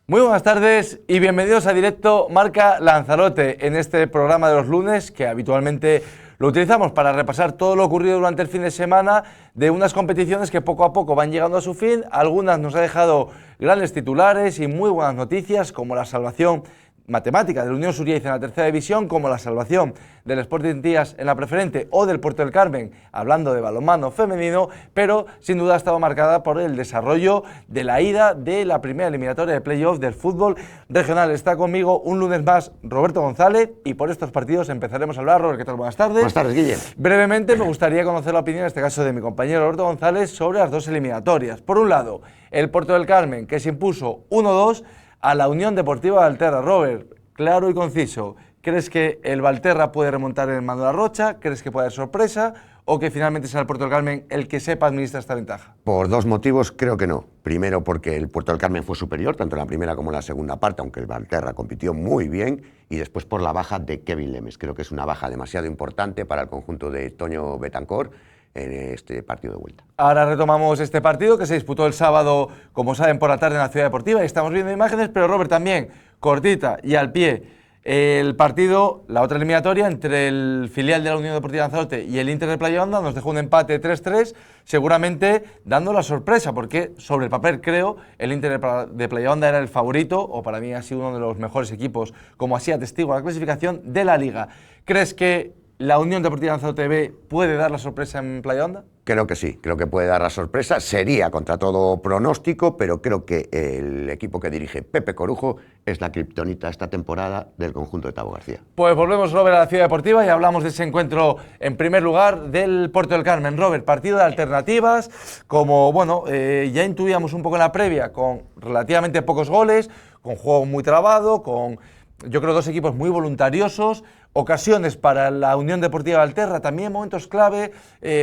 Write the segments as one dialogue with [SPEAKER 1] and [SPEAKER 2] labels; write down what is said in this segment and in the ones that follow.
[SPEAKER 1] Muy buenas tardes y bienvenidos a Directo Marca Lanzarote, en este programa de los lunes que habitualmente lo utilizamos para repasar todo lo ocurrido durante el fin de semana de unas competiciones que poco a poco van llegando a su fin. Algunas nos ha dejado grandes titulares y muy buenas noticias, como la salvación matemática de la Unión Suriaiza en la tercera división, como la salvación del Sporting Tías en la preferente o del Puerto del Carmen, hablando de balonmano femenino, pero sin duda ha estado marcada por el desarrollo de la ida de la primera eliminatoria de playoff del fútbol regional. Está conmigo un lunes más Roberto González y por estos partidos empezaremos a hablar. Robert, ¿qué tal? Buenas tardes.
[SPEAKER 2] Buenas tardes, Guille.
[SPEAKER 1] Brevemente me gustaría conocer la opinión, en este caso de mi compañero Roberto González, sobre las dos eliminatorias. Por un lado, el Puerto del Carmen, que se impuso 1-2 a la Unión Deportiva Valterra. Robert, claro y conciso, ¿crees que el Valterra puede remontar el mando de la Rocha? ¿Crees que puede haber sorpresa? ¿O que finalmente será el Puerto del Carmen el que sepa administrar esta ventaja?
[SPEAKER 2] Por dos motivos creo que no. Primero, porque el Puerto del Carmen fue superior, tanto en la primera como en la segunda parte, aunque el Valterra compitió muy bien. Y después por la baja de Kevin Lemes. Creo que es una baja demasiado importante para el conjunto de Toño Betancor en este partido de vuelta.
[SPEAKER 1] Ahora retomamos este partido que se disputó el sábado, como saben, por la tarde en la Ciudad Deportiva, y estamos viendo imágenes, pero Robert, también, cortita y al pie, el partido, la otra eliminatoria entre el filial de la Unión Deportiva Lanzarote y el Inter de Playa Honda nos dejó un empate 3-3, seguramente dando la sorpresa, porque sobre el papel creo el Inter de Playa Honda era el favorito, o para mí ha sido uno de los mejores equipos, como así atestigua la clasificación de la Liga. ¿Crees que la Unión Deportiva Lanzarote B puede dar la sorpresa en Playa Honda?
[SPEAKER 2] Creo que sí, creo que puede dar la sorpresa. Sería contra todo pronóstico, pero creo que el equipo que dirige Pepe Corujo es la kriptonita esta temporada del conjunto de Tabo García.
[SPEAKER 1] Pues volvemos, Robert, a la Ciudad Deportiva y hablamos de ese encuentro, en primer lugar, del Puerto del Carmen. Robert, partido de alternativas, como bueno, ya intuíamos un poco en la previa, con relativamente pocos goles, con juego muy trabado, con, yo creo, dos equipos muy voluntariosos, ocasiones para la Unión Deportiva Valterra, también momentos clave,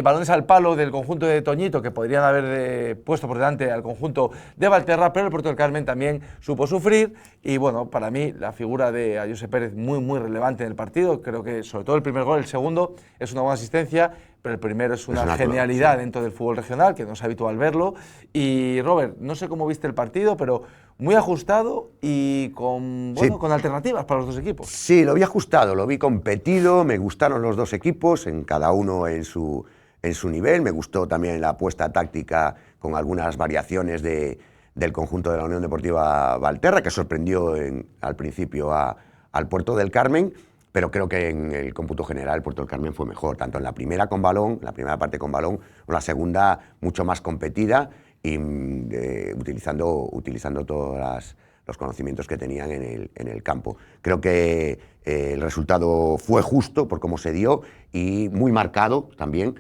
[SPEAKER 1] balones al palo del conjunto de Toñito que podrían haber puesto por delante al conjunto de Valterra, pero el Puerto del Carmen también supo sufrir y bueno, para mí la figura de Ayose Pérez muy relevante en el partido. Creo que sobre todo el primer gol, el segundo es una buena asistencia, pero el primero es una genialidad dentro del fútbol regional, que no es habitual verlo. Y Robert, no sé cómo viste el partido, pero muy ajustado y con, bueno, sí, con alternativas para los dos equipos.
[SPEAKER 2] Sí, lo vi ajustado, lo vi competido, me gustaron los dos equipos, en cada uno en su nivel. Me gustó también la apuesta táctica con algunas variaciones del conjunto de la Unión Deportiva Valterra, que sorprendió al principio al Puerto del Carmen, pero creo que en el cómputo general el Puerto del Carmen fue mejor, tanto en la primera con balón, la primera parte con balón, o la segunda mucho más competida y utilizando todos los conocimientos que tenían en el campo. Creo que el resultado fue justo por cómo se dio y muy marcado también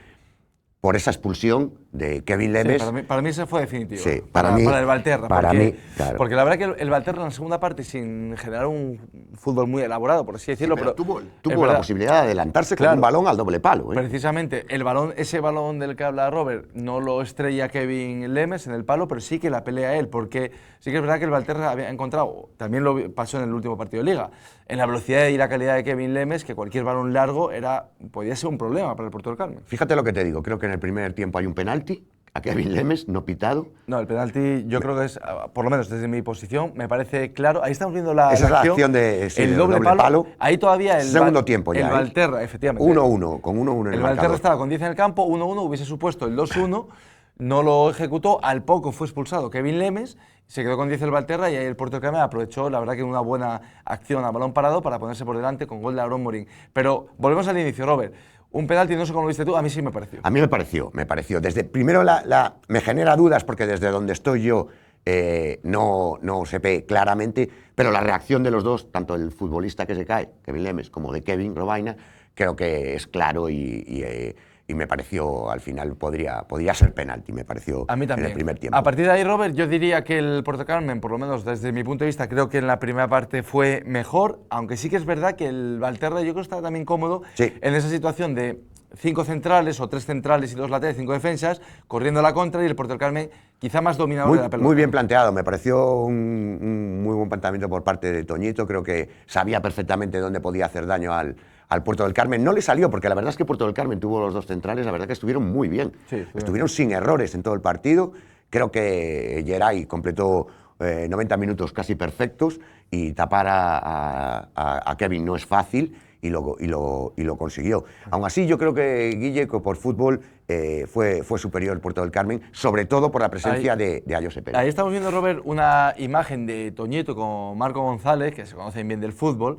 [SPEAKER 2] por esa expulsión de Kevin Lemes.
[SPEAKER 1] Sí, para mí ese fue definitivo.
[SPEAKER 2] Sí,
[SPEAKER 1] para el Valterra.
[SPEAKER 2] Para mí, claro.
[SPEAKER 1] Porque la verdad que el Valterra en la segunda parte, sin generar un fútbol muy elaborado, por así decirlo,
[SPEAKER 2] sí, pero tuvo la posibilidad de adelantarse, claro, con un balón al doble palo.
[SPEAKER 1] Precisamente, ese balón del que habla Robert no lo estrella Kevin Lemes en el palo, pero sí que la pelea él, porque sí que es verdad que el Valterra había encontrado, también lo pasó en el último partido de Liga, en la velocidad y la calidad de Kevin Lemes, que cualquier balón largo podía ser un problema para el Puerto del Carmen.
[SPEAKER 2] Fíjate lo que te digo, creo que en el primer tiempo hay un penalti a Kevin Lemes, no pitado.
[SPEAKER 1] No, el penalti yo creo que es, por lo menos desde mi posición, me parece claro. Ahí estamos viendo
[SPEAKER 2] esa es la acción de
[SPEAKER 1] el doble palo. Ahí todavía el
[SPEAKER 2] segundo tiempo ya.
[SPEAKER 1] El Valterra, efectivamente.
[SPEAKER 2] 1-1, con 1-1 en el
[SPEAKER 1] Valterra estaba con 10 en el campo, 1-1, hubiese supuesto el 2-1, no lo ejecutó, al poco fue expulsado Kevin Lemes, se quedó con 10 el Valterra y ahí el Puerto del Carmen aprovechó, la verdad, que una buena acción a balón parado para ponerse por delante con gol de Aarón Morín. Pero volvemos al inicio, Robert. Un penalti, no sé cómo lo viste tú, a mí sí me pareció.
[SPEAKER 2] A mí me pareció. Primero me genera dudas porque desde donde estoy yo no se ve claramente, pero la reacción de los dos, tanto el futbolista que se cae, Kevin Lemes, como de Kevin Robaina, creo que es claro y me pareció, al final, podría ser penalti, me pareció
[SPEAKER 1] a mí también.
[SPEAKER 2] En el primer tiempo.
[SPEAKER 1] A partir de ahí, Robert, yo diría que el Puerto Carmen, por lo menos desde mi punto de vista, creo que en la primera parte fue mejor, aunque sí que es verdad que el Valterra yo creo que estaba también cómodo en esa situación de 5 centrales o 3 centrales y 2 laterales, 5 defensas, corriendo a la contra, y el Puerto del Carmen quizá más dominador de la pelota.
[SPEAKER 2] Muy bien planteado, me pareció un muy buen planteamiento por parte de Toñito. Creo que sabía perfectamente dónde podía hacer daño al Puerto del Carmen. No le salió, porque la verdad es que Puerto del Carmen tuvo los dos centrales, la verdad que estuvieron muy bien. Sí, estuvieron sin errores en todo el partido. Creo que Geray completó 90 minutos casi perfectos y tapar a Kevin no es fácil y lo consiguió. Aún así, yo creo que Guille, por fútbol, fue superior Puerto del Carmen, sobre todo por la presencia de Josep Pérez.
[SPEAKER 1] Ahí estamos viendo, Robert, una imagen de Toñito con Marco González, que se conocen bien del fútbol.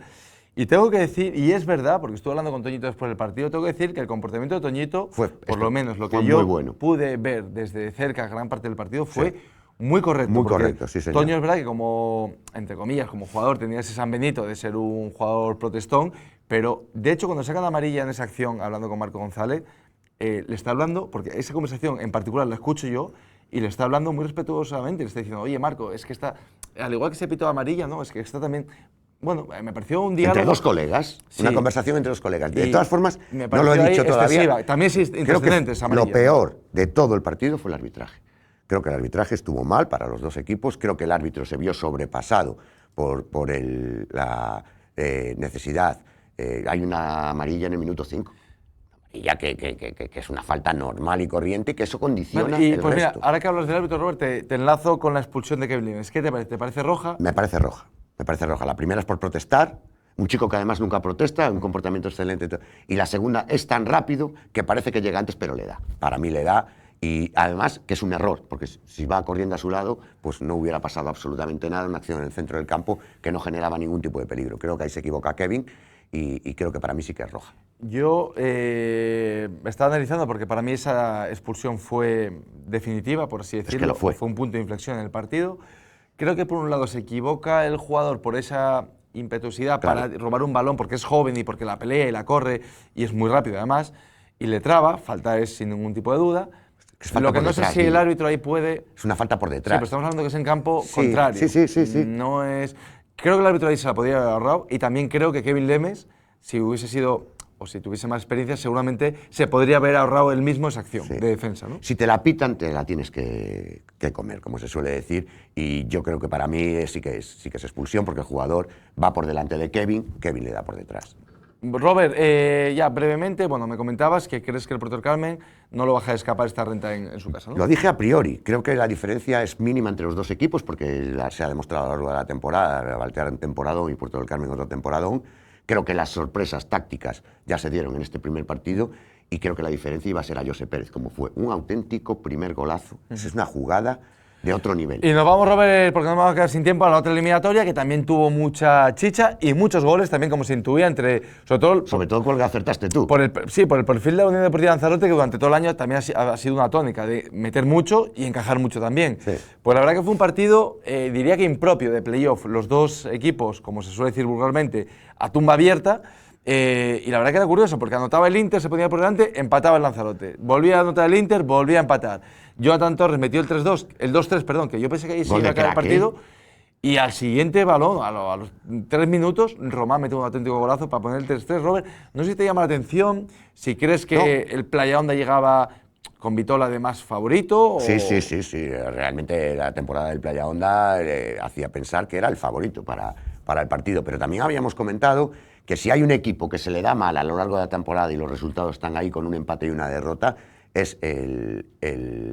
[SPEAKER 1] Y tengo que decir, y es verdad, porque estuve hablando con Toñito después del partido, tengo que decir que el comportamiento de Toñito, por lo menos lo que yo pude ver desde cerca gran parte del partido, fue muy correcto.
[SPEAKER 2] Muy correcto, sí, señor.
[SPEAKER 1] Toño es verdad que como, entre comillas, como jugador tenía ese San Benito de ser un jugador protestón, pero de hecho cuando sacan la amarilla en esa acción, hablando con Marco González, le está hablando, porque esa conversación en particular la escucho yo, y le está hablando muy respetuosamente, le está diciendo, oye Marco, es que está, al igual que se pitó amarilla, ¿no? Es que está también... Bueno, me pareció un diálogo...
[SPEAKER 2] Entre dos colegas, una conversación entre dos colegas. De todas formas,
[SPEAKER 1] no
[SPEAKER 2] lo he dicho todavía.
[SPEAKER 1] También sí, intrascendentes,
[SPEAKER 2] lo peor de todo el partido fue el arbitraje. Creo que el arbitraje estuvo mal para los dos equipos. Creo que el árbitro se vio sobrepasado por la necesidad. Hay una amarilla en el minuto 5. Y ya que es una falta normal y corriente, que eso condiciona el
[SPEAKER 1] pues
[SPEAKER 2] resto.
[SPEAKER 1] Mira, ahora que hablas del árbitro, Robert, te enlazo con la expulsión de Kevin Limes. ¿Qué te parece? ¿Te parece roja?
[SPEAKER 2] Me parece roja. Me parece roja. La primera es por protestar, un chico que además nunca protesta, un comportamiento excelente. Y la segunda es tan rápido que parece que llega antes, pero le da. Para mí le da. Y además que es un error, porque si va corriendo a su lado, pues no hubiera pasado absolutamente nada, una acción en el centro del campo que no generaba ningún tipo de peligro. Creo que ahí se equivoca Kevin y creo que para mí sí que es roja.
[SPEAKER 1] Yo me estaba analizando porque para mí esa expulsión fue definitiva, por así decirlo.
[SPEAKER 2] Es que lo fue.
[SPEAKER 1] Fue un punto de inflexión en el partido. Creo que por un lado se equivoca el jugador por esa impetuosidad para robar un balón porque es joven y porque la pelea y la corre y es muy rápido además, y le traba, falta es sin ningún tipo de duda. Lo que no sé si el árbitro ahí puede...
[SPEAKER 2] Es una falta por detrás.
[SPEAKER 1] Sí, pero estamos hablando que es en campo contrario.
[SPEAKER 2] Sí.
[SPEAKER 1] No es... Creo que el árbitro ahí se la podría haber ahorrado y también creo que Kevin Limes, si hubiese sido... o si tuviese más experiencia, seguramente se podría haber ahorrado él mismo esa acción de defensa, ¿no?
[SPEAKER 2] Si te la pitan, te la tienes que comer, como se suele decir, y yo creo que para mí sí que es expulsión, porque el jugador va por delante de Kevin le da por detrás.
[SPEAKER 1] Robert, ya brevemente, bueno, me comentabas que crees que el Puerto del Carmen no lo va a dejar escapar esta renta en su casa, ¿no?
[SPEAKER 2] Lo dije a priori, creo que la diferencia es mínima entre los dos equipos, porque se ha demostrado a lo largo de la temporada, Valtear en temporadón y Puerto del Carmen otro temporadón. Creo que las sorpresas tácticas ya se dieron en este primer partido y creo que la diferencia iba a ser a Josep Pérez, como fue un auténtico primer golazo. Es una jugada de otro nivel.
[SPEAKER 1] Y nos vamos, Robert, porque nos vamos a quedar sin tiempo, a la otra eliminatoria, que también tuvo mucha chicha y muchos goles también, como se intuía, sobre todo
[SPEAKER 2] con el que acertaste tú.
[SPEAKER 1] Por el perfil de la Unión Deportiva Lanzarote, que durante todo el año también ha sido una tónica de meter mucho y encajar mucho también.
[SPEAKER 2] Sí.
[SPEAKER 1] Pues la verdad que fue un partido, diría que impropio de playoff. Los dos equipos, como se suele decir vulgarmente, a tumba abierta. Y la verdad que era curioso, porque anotaba el Inter, se ponía por delante, empataba el Lanzarote. Volvía a anotar el Inter, volvía a empatar. Jonathan Torres metió el 2-3, perdón, que yo pensé que ahí se iba a caer el partido. Y al siguiente balón, a los 3 minutos, Román metió un auténtico golazo para poner el 3-3. Robert, no sé si te llama la atención, si crees que el Playa Honda llegaba con Vitola de más favorito. O...
[SPEAKER 2] Sí. Realmente la temporada del Playa Honda hacía pensar que era el favorito para el partido. Pero también habíamos comentado que si hay un equipo que se le da mal a lo largo de la temporada y los resultados están ahí con un empate y una derrota, es el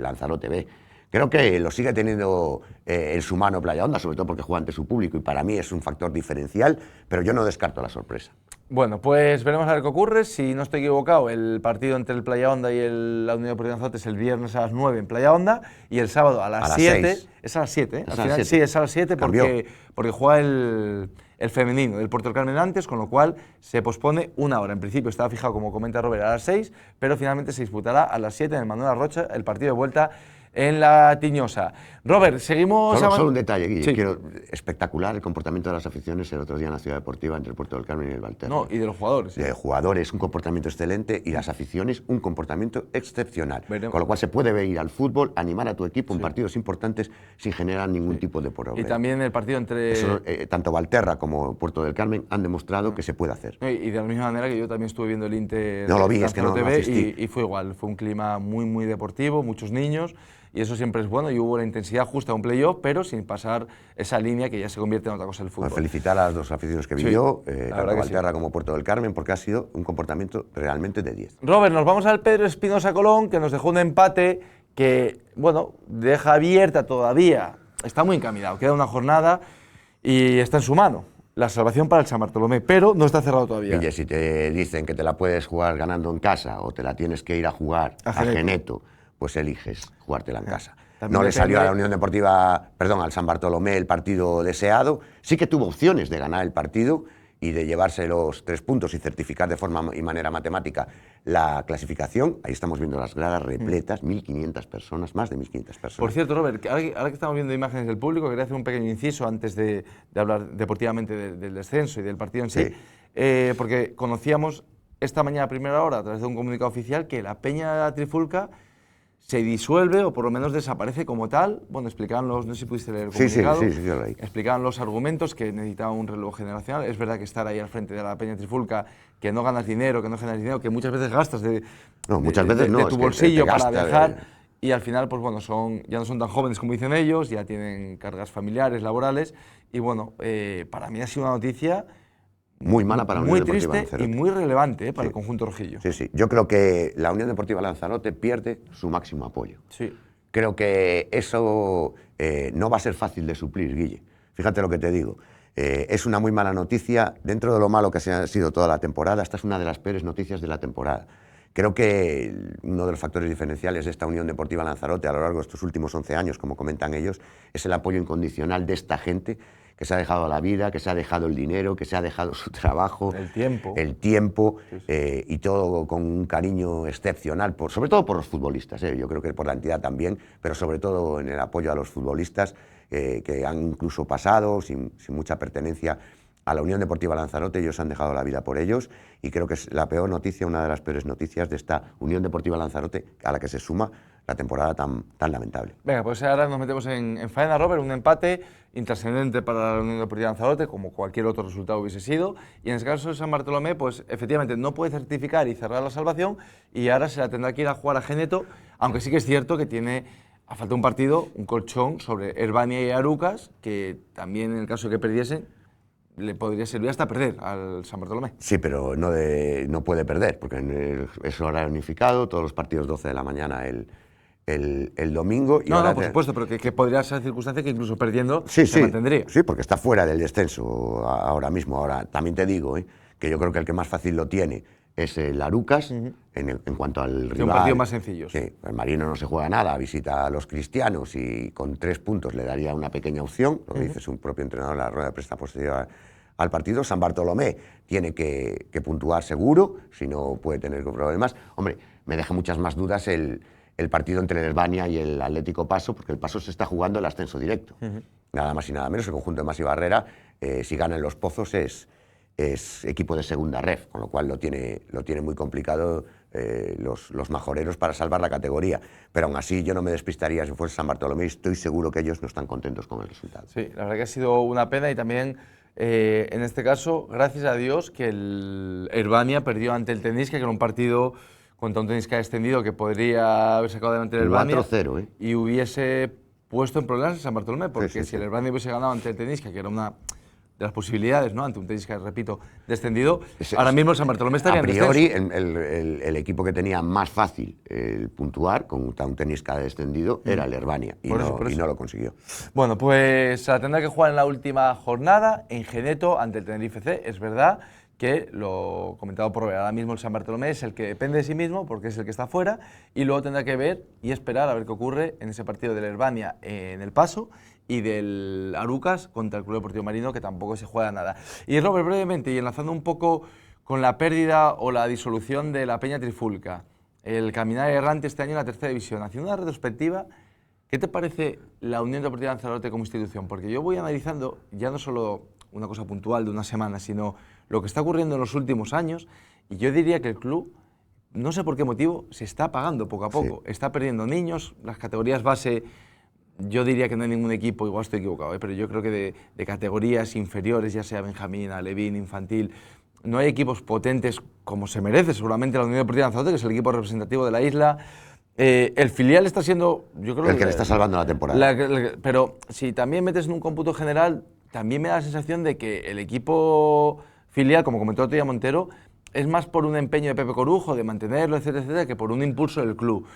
[SPEAKER 2] Lanzarote B. Creo que lo sigue teniendo en su mano Playa Honda, sobre todo porque juega ante su público y para mí es un factor diferencial, pero yo no descarto la sorpresa.
[SPEAKER 1] Bueno, pues veremos a ver qué ocurre. Si no estoy equivocado, el partido entre el Playa Honda y la Unión Deportiva Lanzarote es el viernes a las 9 en Playa Honda y el sábado a las 7. Es a las 7, ¿eh? Al final, sí, es a las 7 porque juega el femenino del Puerto del Carmen antes, con lo cual se pospone una hora. En principio estaba fijado, como comenta Robert, a las 6, pero finalmente se disputará a las 7 en el Manuel Arrocha el partido de vuelta en la Tiñosa. Robert, seguimos...
[SPEAKER 2] Solo un detalle, Guille. Espectacular el comportamiento de las aficiones el otro día en la Ciudad Deportiva entre el Puerto del Carmen y el Valtear.
[SPEAKER 1] No, y de los jugadores.
[SPEAKER 2] De jugadores, un comportamiento excelente y las aficiones, un comportamiento excepcional. Con lo cual se puede ver ir al fútbol, animar a tu equipo en partidos importantes sin generar ningún tipo de problema.
[SPEAKER 1] Y también el partido entre...
[SPEAKER 2] Eso, tanto Valterra como Puerto del Carmen han demostrado que se puede hacer.
[SPEAKER 1] Y de la misma manera que yo también estuve viendo el Inter...
[SPEAKER 2] No lo vi, es que no asistí.
[SPEAKER 1] Y fue igual, fue un clima muy, muy deportivo, muchos niños, y eso siempre es bueno, y hubo la intensidad justa a un playoff, pero sin pasar esa línea que ya se convierte en otra cosa el fútbol.
[SPEAKER 2] Pues felicitar a las dos aficiones que vivió, tanto Valterra como Puerto del Carmen, porque ha sido un comportamiento realmente de 10.
[SPEAKER 1] Robert, nos vamos al Pedro Espinosa Colón, que nos dejó un empate que, bueno, deja abierta todavía está muy encaminado. Queda una jornada y está en su mano la salvación para el San Bartolomé, pero no está cerrado todavía.
[SPEAKER 2] Oye, si te dicen que te la puedes jugar ganando en casa o te la tienes que ir a jugar a Geneto, pues eliges jugártela en casa.
[SPEAKER 1] También
[SPEAKER 2] no le salió a la
[SPEAKER 1] depende-
[SPEAKER 2] Unión Deportiva, perdón, al San Bartolomé el partido deseado. Sí que tuvo opciones de ganar el partido y de llevarse los 3 puntos y certificar de forma y manera matemática la clasificación. Ahí estamos viendo las gradas repletas, 1.500 personas, más de 1.500 personas.
[SPEAKER 1] Por cierto, Robert, que ahora que estamos viendo imágenes del público, quería hacer un pequeño inciso antes de hablar deportivamente del descenso y del partido en sí, porque conocíamos esta mañana a primera hora, a través de un comunicado oficial, que la Peña Trifulca se disuelve o por lo menos desaparece como tal. Bueno, explicaban los, no sé si pudiste leer el comunicado,
[SPEAKER 2] Sí, yo lo leí.
[SPEAKER 1] explicaban los argumentos que necesitaba un relevo generacional. Es verdad que estar ahí al frente de la Peña Trifulca, que no ganas dinero, que no generas dinero, que muchas veces gastas
[SPEAKER 2] No, muchas veces no,
[SPEAKER 1] de
[SPEAKER 2] es
[SPEAKER 1] tu
[SPEAKER 2] que
[SPEAKER 1] bolsillo
[SPEAKER 2] te
[SPEAKER 1] para
[SPEAKER 2] gasta
[SPEAKER 1] viajar. Y al final, pues bueno, ya no son tan jóvenes como dicen ellos, ya tienen cargas familiares, laborales. Y bueno, para mí ha sido una noticia
[SPEAKER 2] Muy mala para la
[SPEAKER 1] muy
[SPEAKER 2] Unión Deportiva
[SPEAKER 1] triste y
[SPEAKER 2] Lanzarote.
[SPEAKER 1] muy relevante para
[SPEAKER 2] Sí.
[SPEAKER 1] el conjunto rojillo.
[SPEAKER 2] Sí, sí. Yo creo que la Unión Deportiva Lanzarote pierde su máximo apoyo.
[SPEAKER 1] Sí.
[SPEAKER 2] Creo que eso no va a ser fácil de suplir, Guille. Fíjate lo que te digo. Es una muy mala noticia. Dentro de lo malo que ha sido toda la temporada, esta es una de las peores noticias de la temporada. Creo que uno de los factores diferenciales de esta Unión Deportiva Lanzarote a lo largo de estos últimos 11 años, como comentan ellos, es el apoyo incondicional de esta gente que se ha dejado la vida, que se ha dejado el dinero, que se ha dejado su trabajo, el tiempo y todo con un cariño excepcional, sobre todo por los futbolistas, yo creo que por la entidad también, pero sobre todo en el apoyo a los futbolistas que han incluso pasado sin mucha pertenencia a la Unión Deportiva Lanzarote. Ellos han dejado la vida por ellos y creo que es la peor noticia, una de las peores noticias de esta Unión Deportiva Lanzarote a la que se suma la temporada tan lamentable.
[SPEAKER 1] Venga, pues ahora nos metemos en faena, Robert, un empate intrascendente para la Unión Deportiva Lanzarote, como cualquier otro resultado hubiese sido, y en el caso de San Bartolomé, pues efectivamente no puede certificar y cerrar la salvación, y ahora se la tendrá que ir a jugar a Geneto, aunque sí que es cierto que tiene, a falta de un partido, un colchón sobre Herbania y Arucas, que también en el caso de que perdiesen, le podría servir hasta perder al San Bartolomé.
[SPEAKER 2] Sí, pero no puede perder, porque es horario unificado, todos los partidos 12 de la mañana el domingo. Y
[SPEAKER 1] No, por supuesto, pero que podría ser circunstancia que incluso perdiendo se mantendría.
[SPEAKER 2] Sí, porque está fuera del descenso ahora mismo. Ahora, también te digo que yo creo que el que más fácil lo tiene es el Arucas, en cuanto al rival.
[SPEAKER 1] Un partido más sencillo.
[SPEAKER 2] Sí, el Marino no se juega nada, visita a los cristianos y con 3 puntos le daría una pequeña opción, lo que dice su propio entrenador en la rueda de prensa posterior al partido. San Bartolomé tiene que puntuar seguro, si no puede tener problemas. Hombre, me deja muchas más dudas el partido entre el Herbania y el Atlético Paso, porque el Paso se está jugando el ascenso directo. Nada más y nada menos, el conjunto de Masi Barrera, si gana en Los Pozos, es equipo de segunda ref, con lo cual lo tiene muy complicado los majoreros para salvar la categoría. Pero aún así yo no me despistaría si fuese San Bartolomé, estoy seguro que ellos no están contentos con el resultado.
[SPEAKER 1] Sí, la verdad que ha sido una pena y también, en este caso, gracias a Dios que el Herbania perdió ante el Tenisca, que era un partido contra un Tenisca extendido que podría haber sacado adelante el Herbania
[SPEAKER 2] 4-0,
[SPEAKER 1] y hubiese puesto en problemas a San Bartolomé, porque
[SPEAKER 2] Sí.
[SPEAKER 1] si el Herbania hubiese ganado ante el Tenisca, que era una de las posibilidades, ¿no?, ante un Tenisca, repito, descendido, ahora mismo el San Bartolomé estaría
[SPEAKER 2] a
[SPEAKER 1] en
[SPEAKER 2] priori,
[SPEAKER 1] descenso.
[SPEAKER 2] el equipo que tenía más fácil el puntuar con un Tenisca descendido era el Herbania y no lo consiguió.
[SPEAKER 1] Bueno, pues se la tendrá que jugar en la última jornada en Geneto ante el Tenerife C. Es verdad que, lo comentado por Robert, ahora mismo el San Bartolomé es el que depende de sí mismo porque es el que está fuera y luego tendrá que ver y esperar a ver qué ocurre en ese partido del Herbania en el Paso y del Arucas contra el Club Deportivo Marino, que tampoco se juega nada. Y Robert, brevemente, y enlazando un poco con la pérdida o la disolución de la Peña Trifulca, el caminar errante este año en la tercera división, haciendo una retrospectiva, ¿qué te parece la Unión Deportiva Lanzarote como institución? Porque yo voy analizando ya no solo una cosa puntual de una semana, sino lo que está ocurriendo en los últimos años, y yo diría que el club, no sé por qué motivo, se está apagando poco a poco. Sí. Está perdiendo niños, las categorías base, yo diría que no hay ningún equipo, igual estoy equivocado, pero yo creo que de categorías inferiores, ya sea Benjamín, Alevín, infantil, no hay equipos potentes como se merece seguramente la Unión Deportiva Lanzarote, que es el equipo representativo de la isla. El filial está siendo, yo creo,
[SPEAKER 2] el que le está salvando la temporada.
[SPEAKER 1] Pero si también metes en un cómputo general, también me da la sensación de que el equipo filial, como comentó otro día Montero, es más por un empeño de Pepe Corujo de mantenerlo, etcétera, etcétera, que por un impulso del club.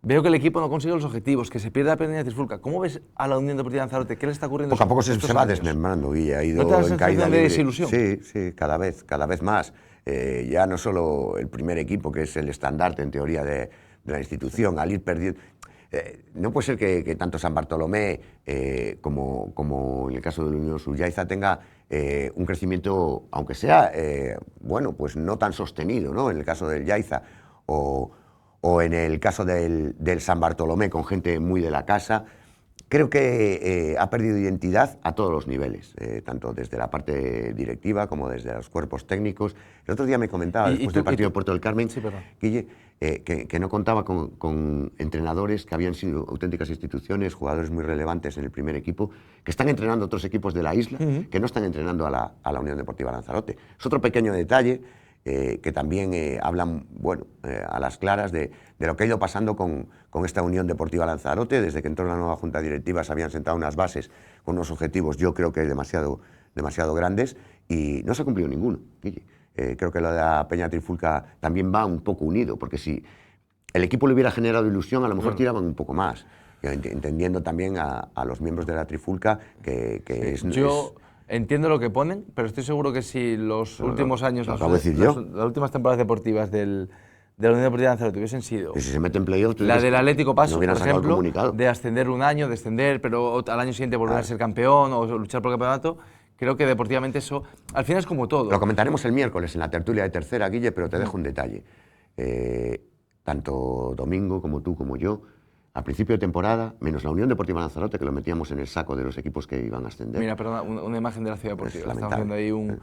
[SPEAKER 1] veo que el equipo no consigue los objetivos, que se pierde la pequeña trifulca. ¿Cómo ves a la Unión Deportiva Lanzarote? ¿Qué le está ocurriendo?
[SPEAKER 2] Poco a poco se
[SPEAKER 1] estos
[SPEAKER 2] va
[SPEAKER 1] años?
[SPEAKER 2] desmembrando, Guille. Ha ido
[SPEAKER 1] ¿No te da la
[SPEAKER 2] en caída
[SPEAKER 1] sensación de
[SPEAKER 2] libre.
[SPEAKER 1] desilusión?
[SPEAKER 2] Sí, cada vez más. Ya no solo el primer equipo, que es el estandarte en teoría de la institución, al ir perdiendo. No puede ser que tanto San Bartolomé como en el caso de la Unión Sullaiza tenga un crecimiento, aunque sea, bueno, pues no tan sostenido, ¿no? En el caso del Yaiza o en el caso del San Bartolomé, con gente muy de la casa. Creo que ha perdido identidad a todos los niveles, tanto desde la parte directiva como desde los cuerpos técnicos. El otro día me comentaba, después del partido de Puerto del Carmen,
[SPEAKER 1] sí,
[SPEAKER 2] Guille, que no contaba con entrenadores que habían sido auténticas instituciones, jugadores muy relevantes en el primer equipo, que están entrenando otros equipos de la isla, que no están entrenando a la Unión Deportiva Lanzarote. Es otro pequeño detalle que también hablan, bueno, a las claras de lo que ha ido pasando con esta Unión Deportiva Lanzarote. Desde que entró la nueva Junta Directiva se habían sentado unas bases con unos objetivos, yo creo que demasiado grandes, y no se ha cumplido ninguno, Guille. Creo que lo de la Peña Trifulca también va un poco unido, porque si el equipo le hubiera generado ilusión, a lo mejor tiraban un poco más, entendiendo también a los miembros de la Trifulca que
[SPEAKER 1] Yo entiendo lo que ponen, pero estoy seguro que si los últimos años,
[SPEAKER 2] lo acabo de decir yo.
[SPEAKER 1] las últimas temporadas deportivas de la Unión Deportiva Lanzarote hubiesen sido
[SPEAKER 2] que si se mete en playoff,
[SPEAKER 1] la del Atlético Paso,
[SPEAKER 2] no hubieran
[SPEAKER 1] por
[SPEAKER 2] sacado el
[SPEAKER 1] ejemplo,
[SPEAKER 2] comunicado.
[SPEAKER 1] de ascender un año, descender, pero al año siguiente volver a ser campeón o luchar por el campeonato, creo que deportivamente eso, al final es como todo.
[SPEAKER 2] Lo comentaremos el miércoles en la tertulia de tercera, Guille, pero te dejo un detalle. Tanto Domingo como tú como yo, a principio de temporada, menos la Unión Deportiva Lanzarote, que lo metíamos en el saco de los equipos que iban a ascender.
[SPEAKER 1] Mira, perdona, una imagen de la ciudad deportiva. Estamos viendo ahí
[SPEAKER 2] lamentable.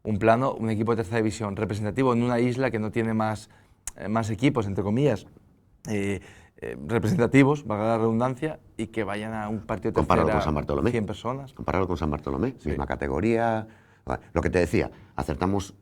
[SPEAKER 1] un plano, un equipo de tercera división representativo en una isla que no tiene más equipos, entre comillas, representativos, valga la redundancia, y que vayan a un partido de tercera.
[SPEAKER 2] Comparado con San Bartolomé.
[SPEAKER 1] 100 personas.
[SPEAKER 2] Comparado con San Bartolomé,
[SPEAKER 1] Sí.
[SPEAKER 2] misma categoría. Bueno, lo que te decía, acertamos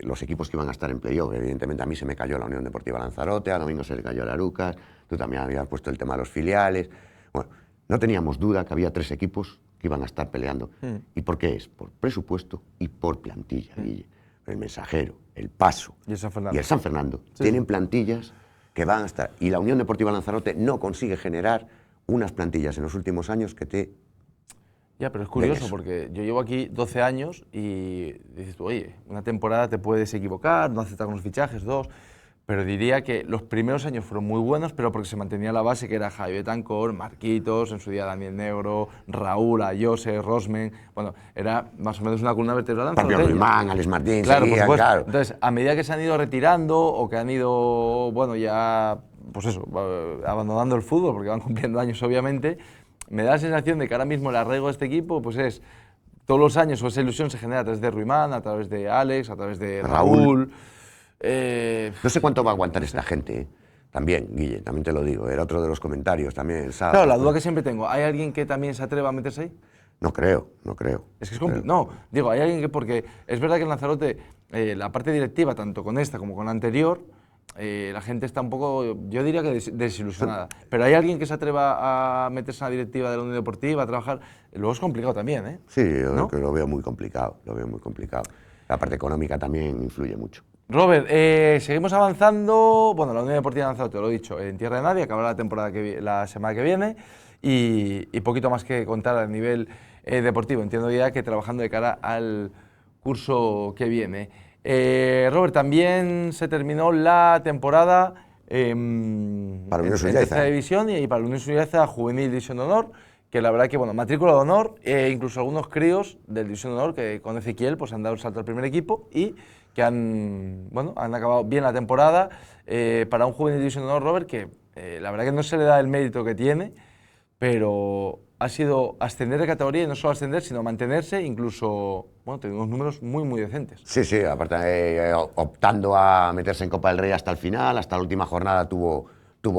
[SPEAKER 2] los equipos que iban a estar en playoff. Evidentemente a mí se me cayó la Unión Deportiva Lanzarote, a Domingo se le cayó la Arucas, tú también habías puesto el tema de los filiales. Bueno, no teníamos duda que había 3 equipos que iban a estar peleando. ¿Y por qué es? Por presupuesto y por plantilla, Guille. El Mensajero, el Paso
[SPEAKER 1] Y el San Fernando.
[SPEAKER 2] y el San Fernando tienen plantillas que van a estar. Y la Unión Deportiva Lanzarote no consigue generar unas plantillas en los últimos años que te...
[SPEAKER 1] Ya, pero es curioso
[SPEAKER 2] eso.
[SPEAKER 1] porque yo llevo aquí 12 años y dices tú, oye, una temporada te puedes equivocar, no aceptar con los fichajes, 2, pero diría que los primeros años fueron muy buenos, pero porque se mantenía la base que era Javi Betancor, Marquitos, en su día Daniel Negro, Raúl, Ayose, Rosmen, bueno, era más o menos una columna vertebral.
[SPEAKER 2] Fabio Ruimán, Alex Martín,
[SPEAKER 1] Claro, por
[SPEAKER 2] seguían,
[SPEAKER 1] supuesto.
[SPEAKER 2] claro.
[SPEAKER 1] Entonces, a medida que se han ido retirando o que han ido, bueno, ya, pues eso, abandonando el fútbol, porque van cumpliendo años, obviamente, me da la sensación de que ahora mismo el arraigo de este equipo, pues es, todos los años, o esa ilusión se genera a través de Ruimán, a través de Alex, a través de Raúl.
[SPEAKER 2] No sé cuánto va a aguantar esta gente, ¿eh? También, Guille, también te lo digo, era otro de los comentarios también el sábado.
[SPEAKER 1] Claro, la duda que siempre tengo, ¿hay alguien que también se atreva a meterse ahí?
[SPEAKER 2] No creo.
[SPEAKER 1] Es que es complicado. No, digo, hay alguien que, porque es verdad que en Lanzarote, la parte directiva, tanto con esta como con la anterior, la gente está un poco, yo diría que desilusionada. Pero hay alguien que se atreva a meterse en la directiva de la Unión Deportiva, a trabajar. Luego es complicado también, ¿eh?
[SPEAKER 2] Sí, yo
[SPEAKER 1] ¿No?
[SPEAKER 2] que lo veo muy complicado, La parte económica también influye mucho.
[SPEAKER 1] Robert, seguimos avanzando. Bueno, la Unión Deportiva de Lanzarote, lo he dicho, en tierra de nadie, acabará la temporada la semana que viene y poquito más que contar a nivel deportivo. Entiendo ya que trabajando de cara al curso que viene. Robert, también se terminó la temporada
[SPEAKER 2] Para
[SPEAKER 1] en
[SPEAKER 2] Unión
[SPEAKER 1] tercera división y para la Unión Sullaiza Juvenil División de Honor, que la verdad que, bueno, matrícula de honor, incluso algunos críos del División de Honor que con Ezequiel pues han dado el salto al primer equipo y que han acabado bien la temporada. Para un Juvenil División de Honor, Robert, que la verdad que no se le da el mérito que tiene, pero ha sido ascender de categoría y no solo ascender, sino mantenerse, incluso, bueno, tiene unos números muy, muy decentes.
[SPEAKER 2] Sí, aparte optando a meterse en Copa del Rey hasta el final, hasta la última jornada tuvo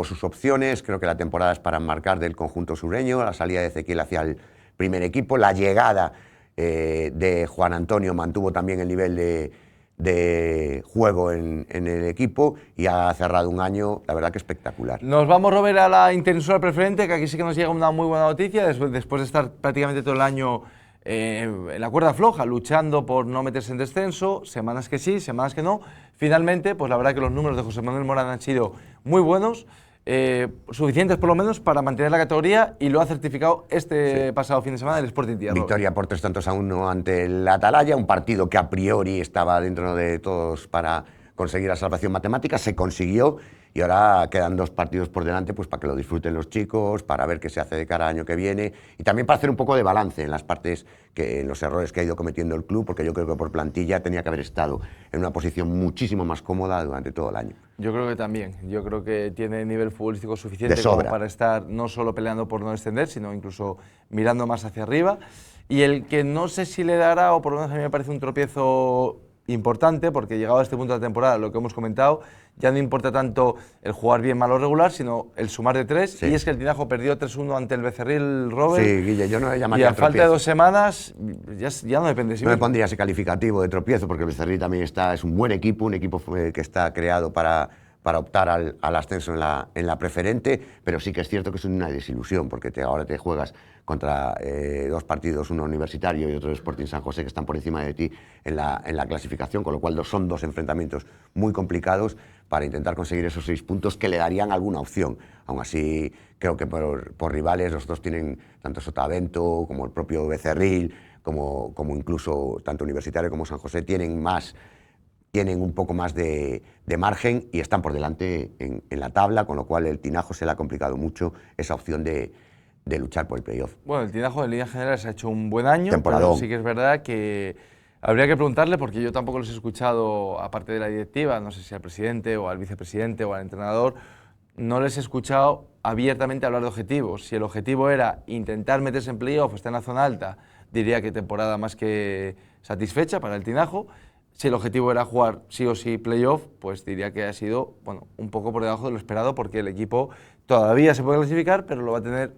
[SPEAKER 2] sus opciones. Creo que la temporada es para enmarcar del conjunto sureño, la salida de Ezequiel hacia el primer equipo, la llegada de Juan Antonio mantuvo también el nivel de juego en el equipo y ha cerrado un año, la verdad que espectacular.
[SPEAKER 1] Nos vamos, Robert, a la interinsular preferente, que aquí sí que nos llega una muy buena noticia, después de estar prácticamente todo el año en la cuerda floja, luchando por no meterse en descenso, semanas que sí, semanas que no. Finalmente, pues la verdad que los números de José Manuel Morán han sido muy buenos. suficientes por lo menos para mantener la categoría, y lo ha certificado este pasado fin de semana el Sporting Tierra.
[SPEAKER 2] Victoria por 3-1 ante el Atalaya, un partido que a priori estaba dentro de todos para conseguir la salvación matemática, se consiguió, y ahora quedan 2 partidos por delante pues para que lo disfruten los chicos, para ver qué se hace de cara al año que viene, y también para hacer un poco de balance en las partes, en los errores que ha ido cometiendo el club, porque yo creo que por plantilla tenía que haber estado en una posición muchísimo más cómoda durante todo el año.
[SPEAKER 1] Yo creo que también, yo creo que tiene nivel futbolístico suficiente como para estar no solo peleando por no descender, sino incluso mirando más hacia arriba. Y el que no sé si le dará, o por lo menos a mí me parece un tropiezo importante, porque llegado a este punto de la temporada, lo que hemos comentado, ya no importa tanto el jugar bien, mal o regular, sino el sumar de 3, sí. Y es que el Tinajo perdió 3-1 ante el Becerril, Robert.
[SPEAKER 2] Sí, Guille, yo no le llamaría
[SPEAKER 1] y a falta de 2 semanas, ya no depende de sí
[SPEAKER 2] mismo. No
[SPEAKER 1] me
[SPEAKER 2] pondría ese calificativo de tropiezo, porque el Becerril también es un buen equipo, un equipo que está creado para optar al ascenso en la preferente, pero sí que es cierto que es una desilusión, porque ahora te juegas contra 2 partidos, uno universitario y otro Sporting San José, que están por encima de ti en la clasificación, con lo cual son 2 enfrentamientos muy complicados para intentar conseguir esos 6 puntos que le darían alguna opción. Aún así, creo que por rivales los 2 tienen, tanto Sotavento como el propio Becerril, como incluso tanto Universitario como San José, tienen un poco más de margen y están por delante en la tabla, con lo cual el Tinajo se le ha complicado mucho esa opción de luchar por el playoff.
[SPEAKER 1] Bueno, el Tinajo en líneas generales ha hecho un buen año,
[SPEAKER 2] temporadón.
[SPEAKER 1] Pero sí que es verdad que habría que preguntarle, porque yo tampoco los he escuchado, aparte de la directiva, no sé si al presidente o al vicepresidente o al entrenador, no les he escuchado abiertamente hablar de objetivos. Si el objetivo era intentar meterse en playoff, estar en la zona alta, diría que temporada más que satisfecha para el Tinajo. Si el objetivo era jugar sí o sí playoff, pues diría que ha sido un poco por debajo de lo esperado, porque el equipo todavía se puede clasificar, pero lo va a tener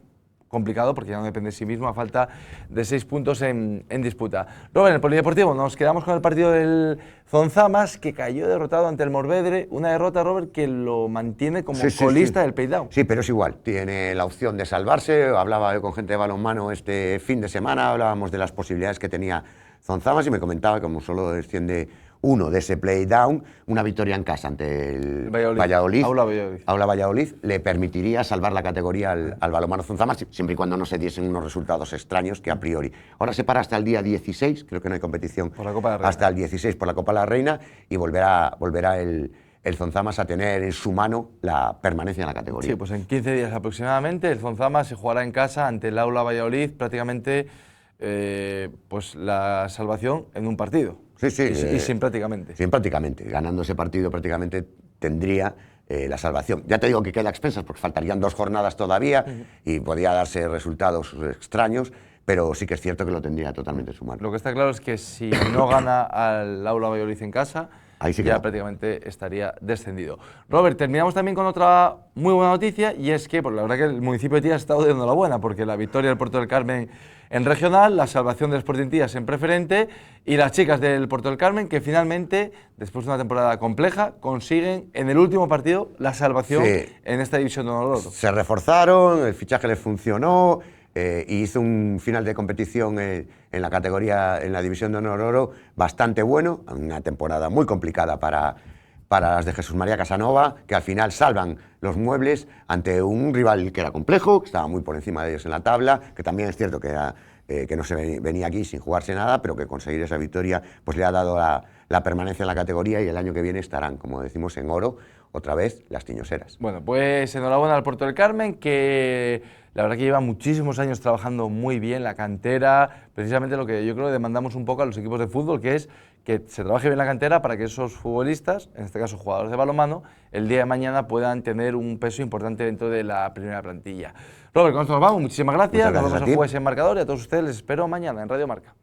[SPEAKER 1] complicado porque ya no depende de sí mismo a falta de 6 puntos en disputa. Luego en el polideportivo nos quedamos con el partido del Zonzamas, que cayó derrotado ante el Morvedre, una derrota, Robert, que lo mantiene como colista del playdown.
[SPEAKER 2] Sí, pero es igual, tiene la opción de salvarse. Hablaba yo con gente de balonmano este fin de semana, hablábamos de las posibilidades que tenía Zonzamas y me comentaba que como solo desciende uno de ese playdown, una victoria en casa ante el Valladolid, Aula Valladolid, le permitiría salvar la categoría al balonmano Zonzamas, siempre y cuando no se diesen unos resultados extraños que a priori. Ahora se para hasta el día 16, creo que no hay competición
[SPEAKER 1] por la Copa de la Reina.
[SPEAKER 2] Hasta el 16 por la Copa de la Reina, y volverá el Zonzamas a tener en su mano la permanencia en la categoría.
[SPEAKER 1] Sí, pues en 15 días aproximadamente el Zonzamas se jugará en casa ante el Aula Valladolid, prácticamente pues la salvación en un partido.
[SPEAKER 2] Sí,
[SPEAKER 1] y sin prácticamente.
[SPEAKER 2] Sin prácticamente. Ganando ese partido prácticamente tendría la salvación. Ya te digo que queda a expensas porque faltarían 2 jornadas todavía y podría darse resultados extraños, pero sí que es cierto que lo tendría totalmente en su mano.
[SPEAKER 1] Lo que está claro es que si no gana al Aula Valladolid en casa, ahí sí que ya prácticamente estaría descendido. Robert, terminamos también con otra muy buena noticia, y es que, pues, la verdad que el municipio de Tías ha estado dando la buena, porque la victoria del Puerto del Carmen en regional, la salvación del Sporting Tías en preferente, y las chicas del Puerto del Carmen que finalmente, después de una temporada compleja, consiguen en el último partido la salvación en esta división de honor.
[SPEAKER 2] Se reforzaron, el fichaje les funcionó, y hizo un final de competición en la categoría, en la división de honor oro, bastante bueno, una temporada muy complicada para las de Jesús María Casanova, que al final salvan los muebles ante un rival que era complejo, que estaba muy por encima de ellos en la tabla, que también es cierto que no se venía aquí sin jugarse nada, pero que conseguir esa victoria pues le ha dado la permanencia en la categoría, y el año que viene estarán, como decimos, en oro, otra vez las tiñoseras.
[SPEAKER 1] Bueno, pues enhorabuena al Puerto del Carmen, que la verdad que lleva muchísimos años trabajando muy bien la cantera, precisamente lo que yo creo que demandamos un poco a los equipos de fútbol, que es que se trabaje bien la cantera para que esos futbolistas, en este caso jugadores de balonmano, el día de mañana puedan tener un peso importante dentro de la primera plantilla. Robert, con esto nos vamos, muchísimas gracias, nos vemos el jueves en Marcador, y a todos ustedes les espero mañana en Radio Marca.